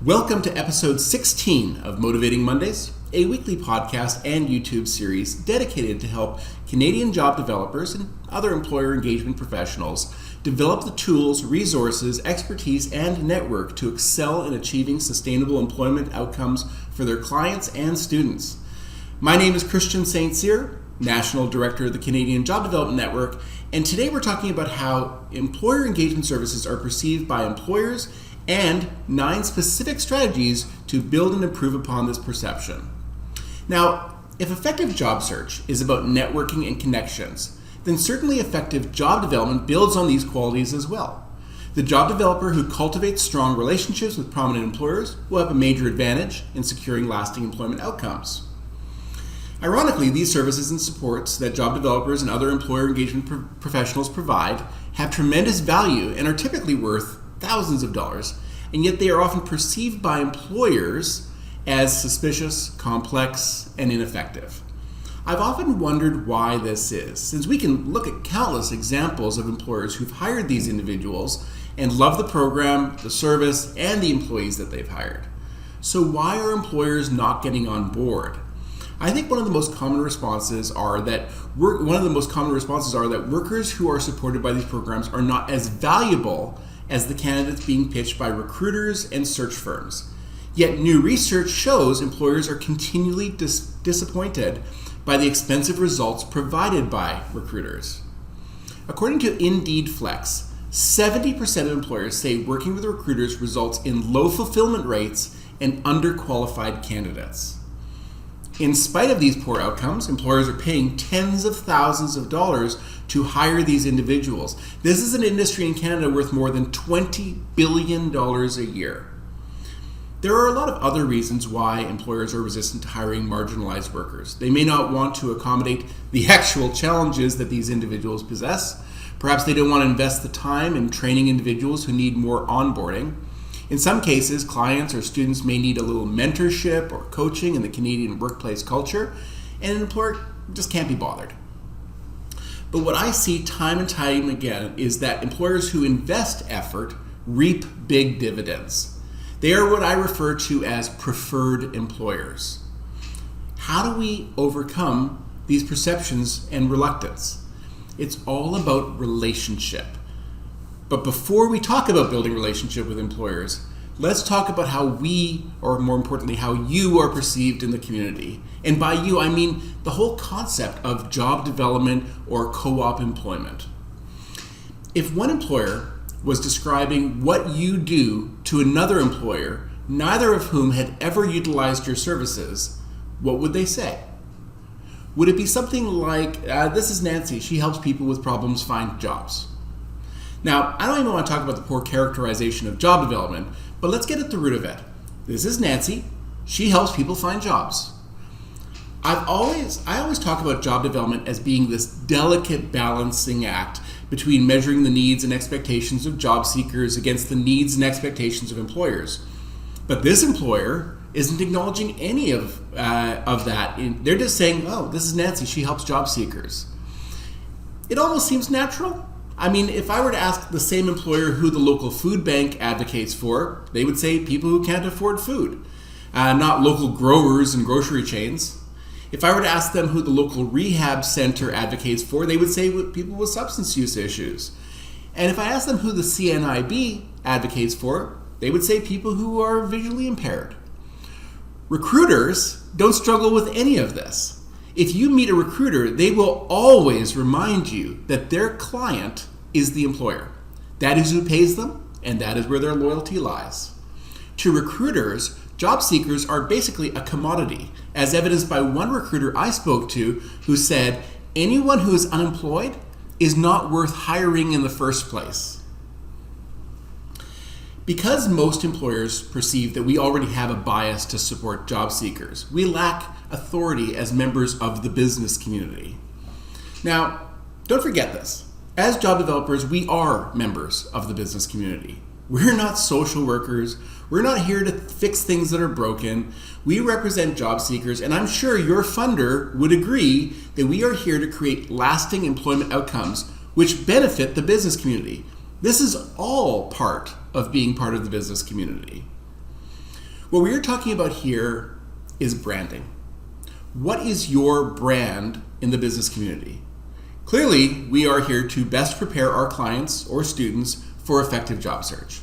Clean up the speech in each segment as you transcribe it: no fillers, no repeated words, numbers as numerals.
Welcome to episode 16 of Motivating Mondays, a weekly podcast and YouTube series dedicated to help Canadian job developers and other employer engagement professionals develop the tools, resources, expertise, and network to excel in achieving sustainable employment outcomes for their clients and students. My name is Christian St. Cyr, National Director of the Canadian Job Development Network, and today we're talking about how employer engagement services are perceived by employers and 9 specific strategies to build and improve upon this perception. Now, if effective job search is about networking and connections, then certainly effective job development builds on these qualities as well. The job developer who cultivates strong relationships with prominent employers will have a major advantage in securing lasting employment outcomes. Ironically, these services and supports that job developers and other employer engagement professionals provide have tremendous value and are typically worth thousands of dollars, and yet they are often perceived by employers as suspicious, complex, and ineffective. I've often wondered why this is, since we can look at countless examples of employers who've hired these individuals and love the program, the service, and the employees that they've hired. So why are employers not getting on board? I think one of the most common responses are that workers who are supported by these programs are not as valuable as the candidates being pitched by recruiters and search firms. Yet new research shows employers are continually disappointed by the expensive results provided by recruiters. According to Indeed Flex, 70% of employers say working with recruiters results in low fulfillment rates and underqualified candidates. In spite of these poor outcomes, employers are paying tens of thousands of dollars to hire these individuals. This is an industry in Canada worth more than $20 billion a year. There are a lot of other reasons why employers are resistant to hiring marginalized workers. They may not want to accommodate the actual challenges that these individuals possess. Perhaps they don't want to invest the time in training individuals who need more onboarding. In some cases, clients or students may need a little mentorship or coaching in the Canadian workplace culture, and an employer just can't be bothered. But what I see time and time again is that employers who invest effort reap big dividends. They are what I refer to as preferred employers. How do we overcome these perceptions and reluctance? It's all about relationship. But before we talk about building relationship with employers, let's talk about how we, or more importantly, how you are perceived in the community. And by you, I mean the whole concept of job development or co-op employment. If one employer was describing what you do to another employer, neither of whom had ever utilized your services, what would they say? Would it be something like, this is Nancy, she helps people with problems find jobs? Now, I don't even want to talk about the poor characterization of job development, but let's get at the root of it. This is Nancy. She helps people find jobs. I always talk about job development as being this delicate balancing act between measuring the needs and expectations of job seekers against the needs and expectations of employers. But this employer isn't acknowledging any of that. They're just saying, oh, this is Nancy. She helps job seekers. It almost seems natural. I mean, if I were to ask the same employer who the local food bank advocates for, they would say people who can't afford food, not local growers and grocery chains. If I were to ask them who the local rehab center advocates for, they would say people with substance use issues. And if I asked them who the CNIB advocates for, they would say people who are visually impaired. Recruiters don't struggle with any of this. If you meet a recruiter, they will always remind you that their client is the employer. That is who pays them, and that is where their loyalty lies. To recruiters, job seekers are basically a commodity, as evidenced by one recruiter I spoke to who said, anyone who is unemployed is not worth hiring in the first place. Because most employers perceive that we already have a bias to support job seekers, we lack authority as members of the business community. Now, don't forget this. As job developers, we are members of the business community. We're not social workers. We're not here to fix things that are broken. We represent job seekers, and I'm sure your funder would agree that we are here to create lasting employment outcomes which benefit the business community. This is all part of being part of the business community. What we are talking about here is branding. What is your brand in the business community? Clearly, we are here to best prepare our clients or students for effective job search.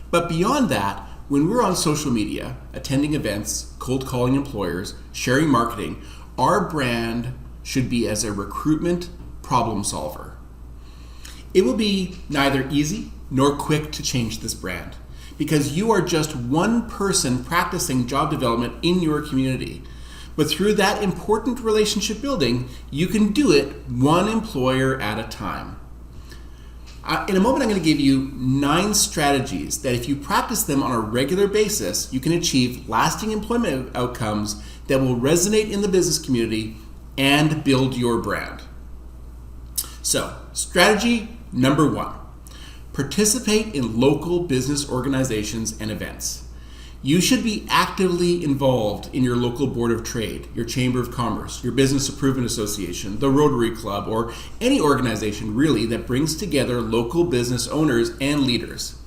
But beyond that, when we're on social media, attending events, cold calling employers, sharing marketing, our brand should be as a recruitment problem solver. It will be neither easy nor quick to change this brand because you are just one person practicing job development in your community. But through that important relationship building, you can do it one employer at a time. In a moment, I'm going to give you 9 strategies that if you practice them on a regular basis, you can achieve lasting employment outcomes that will resonate in the business community and build your brand. So, strategy number 1, participate in local business organizations and events. You should be actively involved in your local board of trade, your chamber of commerce, your business improvement association, the Rotary Club, or any organization really that brings together local business owners and leaders.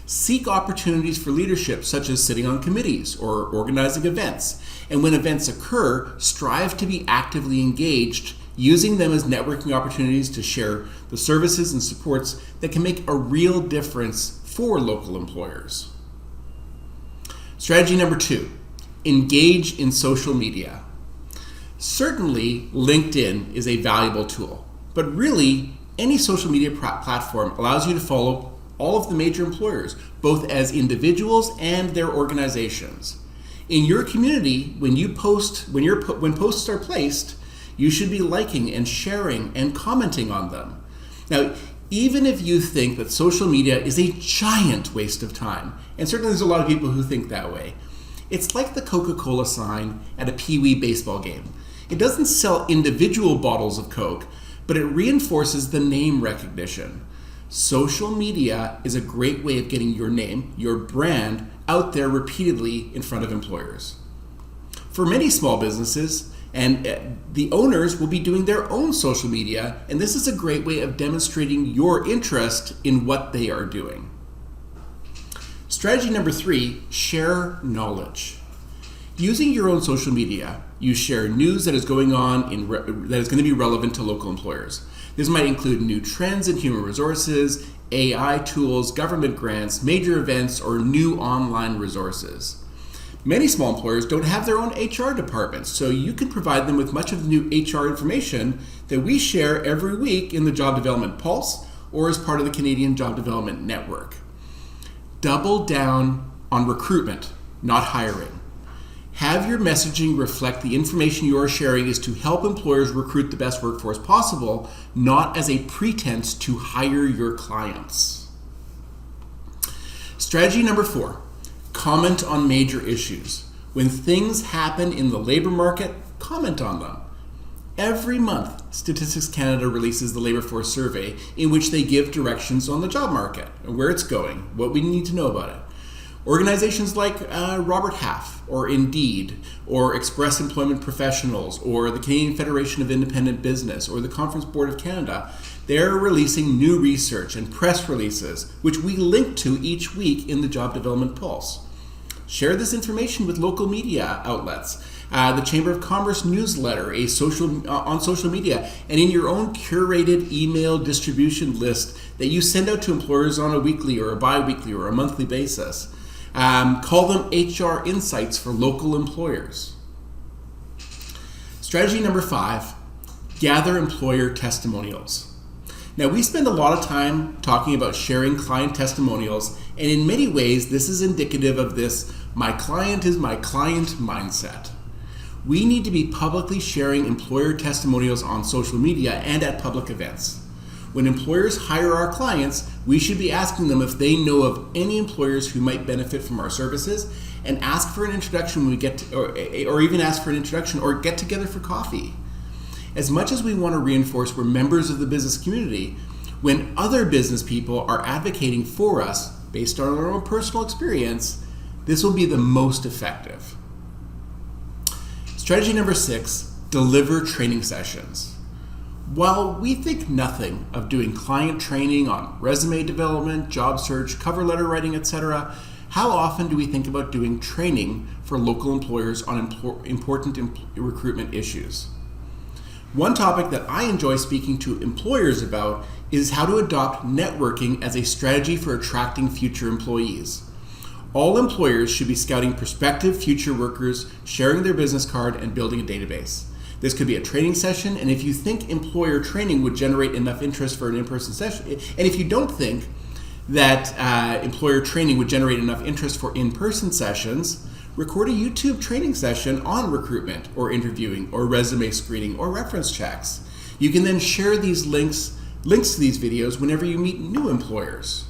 Seek opportunities for leadership such as sitting on committees or organizing events. And when events occur, strive to be actively engaged, using them as networking opportunities to share the services and supports that can make a real difference for local employers. Strategy number 2, engage in social media. Certainly, LinkedIn is a valuable tool, but really, any social media platform allows you to follow all of the major employers, both as individuals and their organizations. In your community, when posts are placed, you should be liking and sharing and commenting on them. Now, even if you think that social media is a giant waste of time, and certainly there's a lot of people who think that way, it's like the Coca-Cola sign at a Pee Wee baseball game. It doesn't sell individual bottles of Coke, but it reinforces the name recognition. Social media is a great way of getting your name, your brand, out there repeatedly in front of employers. For many small businesses, and the owners will be doing their own social media, and this is a great way of demonstrating your interest in what they are doing. Strategy number 3, share knowledge. Using your own social media, you share news that is going on that is going to be relevant to local employers. This might include new trends in human resources, AI tools, government grants, major events, or new online resources. Many small employers don't have their own HR departments, so you can provide them with much of the new HR information that we share every week in the Job Development Pulse or as part of the Canadian Job Development Network. Double down on recruitment, not hiring. Have your messaging reflect the information you are sharing is to help employers recruit the best workforce possible, not as a pretense to hire your clients. Strategy number 4. Comment on major issues. When things happen in the labor market, comment on them. Every month, Statistics Canada releases the Labor Force Survey in which they give directions on the job market, where it's going, what we need to know about it. Organizations like Robert Half, or Indeed, or Express Employment Professionals, or the Canadian Federation of Independent Business, or the Conference Board of Canada, they're releasing new research and press releases, which we link to each week in the Job Development Pulse. Share this information with local media outlets, the Chamber of Commerce newsletter, on social media, and in your own curated email distribution list that you send out to employers on a weekly or a bi-weekly or a monthly basis. Call them HR Insights for local employers. Strategy number 5, gather employer testimonials. Now, we spend a lot of time talking about sharing client testimonials, and in many ways, this is indicative of this "my client is my client" mindset. We need to be publicly sharing employer testimonials on social media and at public events. When employers hire our clients, we should be asking them if they know of any employers who might benefit from our services, and ask for an introduction when we get to, or even ask for an introduction or get together for coffee. As much as we want to reinforce we're members of the business community, when other business people are advocating for us based on our own personal experience, this will be the most effective. Strategy number 6, deliver training sessions. While we think nothing of doing client training on resume development, job search, cover letter writing, etc., how often do we think about doing training for local employers on important recruitment issues? One topic that I enjoy speaking to employers about is how to adopt networking as a strategy for attracting future employees. All employers should be scouting prospective future workers, sharing their business card, and building a database. This could be a training session, and if you think employer training would generate enough interest for an in-person session, and if you don't think that employer training would generate enough interest for in-person sessions, record a YouTube training session on recruitment or interviewing or resume screening or reference checks. You can then share these links to these videos whenever you meet new employers.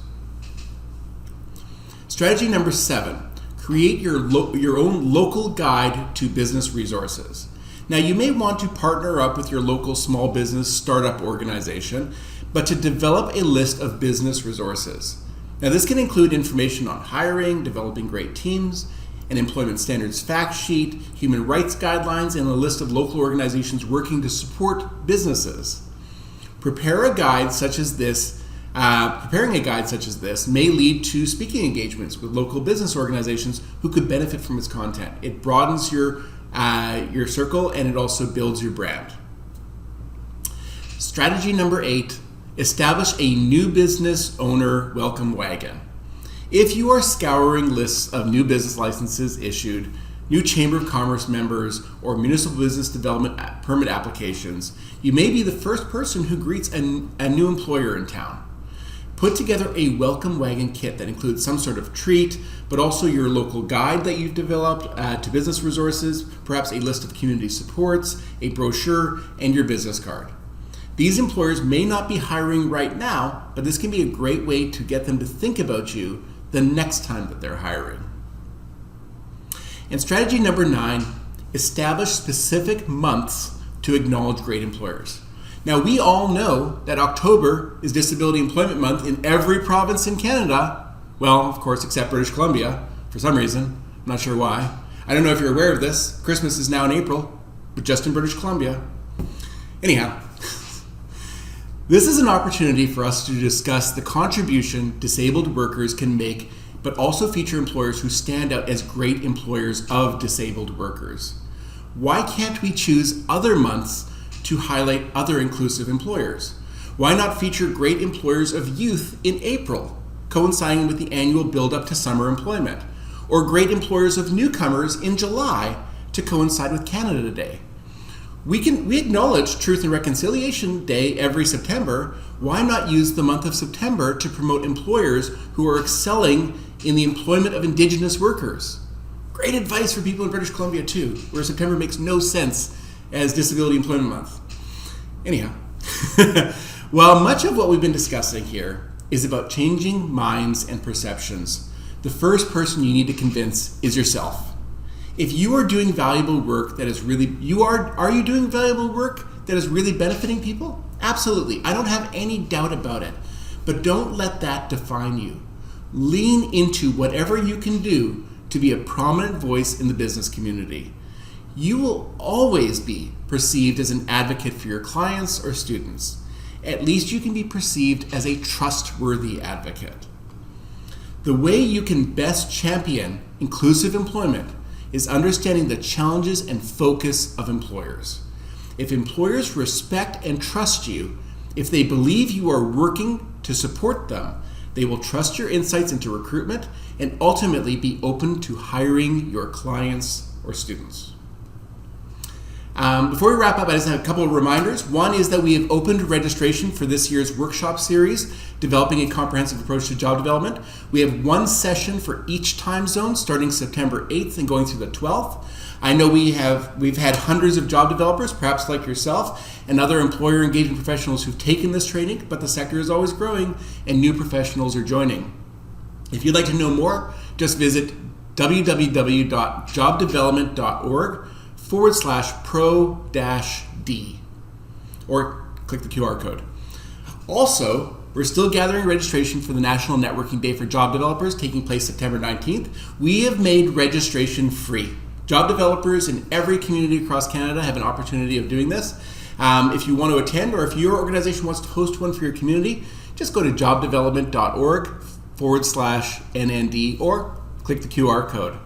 Strategy number 7, create your own local guide to business resources. Now, you may want to partner up with your local small business startup organization, but to develop a list of business resources. Now, this can include information on hiring, developing great teams, an employment standards fact sheet, human rights guidelines, and a list of local organizations working to support businesses. Preparing a guide such as this may lead to speaking engagements with local business organizations who could benefit from its content. It broadens your circle, and it also builds your brand. Strategy number 8, establish a new business owner welcome wagon. If you are scouring lists of new business licenses issued, new Chamber of Commerce members, or municipal business development permit applications, you may be the first person who greets a new employer in town. Put together a welcome wagon kit that includes some sort of treat, but also your local guide that you've developed to business resources, perhaps a list of community supports, a brochure, and your business card. These employers may not be hiring right now, but this can be a great way to get them to think about you the next time that they're hiring. And strategy number 9, establish specific months to acknowledge great employers. Now, we all know that October is Disability Employment Month in every province in Canada. Well, of course, except British Columbia, for some reason. I'm not sure why. I don't know if you're aware of this. Christmas is now in April, but just in British Columbia. Anyhow, this is an opportunity for us to discuss the contribution disabled workers can make, but also feature employers who stand out as great employers of disabled workers. Why can't we choose other months to highlight other inclusive employers? Why not feature great employers of youth in April, coinciding with the annual build-up to summer employment? Or great employers of newcomers in July to coincide with Canada Day? We acknowledge Truth and Reconciliation Day every September. Why not use the month of September to promote employers who are excelling in the employment of Indigenous workers? Great advice for people in British Columbia too, where September makes no sense as Disability Employment Month. Anyhow, while much of what we've been discussing here is about changing minds and perceptions, the first person you need to convince is yourself. If you are doing valuable work that is really, are you doing valuable work that is really benefiting people? Absolutely. I don't have any doubt about it. But don't let that define you. Lean into whatever you can do to be a prominent voice in the business community. You will always be perceived as an advocate for your clients or students. At least you can be perceived as a trustworthy advocate. The way you can best champion inclusive employment is understanding the challenges and focus of employers. If employers respect and trust you, if they believe you are working to support them, they will trust your insights into recruitment and ultimately be open to hiring your clients or students. Before we wrap up, I just have a couple of reminders. One is that we have opened registration for this year's workshop series, Developing a Comprehensive Approach to Job Development. We have one session for each time zone starting September 8th and going through the 12th. I know we've had hundreds of job developers, perhaps like yourself, and other employer engagement professionals who've taken this training, but the sector is always growing and new professionals are joining. If you'd like to know more, just visit www.jobdevelopment.org/pro-D or click the QR code. Also, we're still gathering registration for the National Networking Day for Job Developers taking place September 19th. We have made registration free. Job developers in every community across Canada have an opportunity of doing this. If you want to attend or if your organization wants to host one for your community, just go to jobdevelopment.org/NND or click the QR code.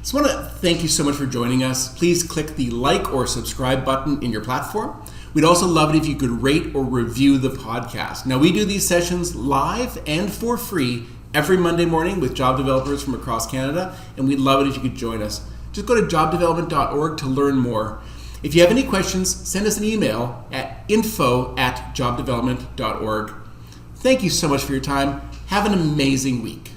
Just want to thank you so much for joining us. Please click the like or subscribe button in your platform. We'd also love it if you could rate or review the podcast. Now, we do these sessions live and for free every Monday morning with job developers from across Canada, and we'd love it if you could join us. Just go to jobdevelopment.org to learn more. If you have any questions, send us an email at info@jobdevelopment.org. Thank you so much for your time. Have an amazing week.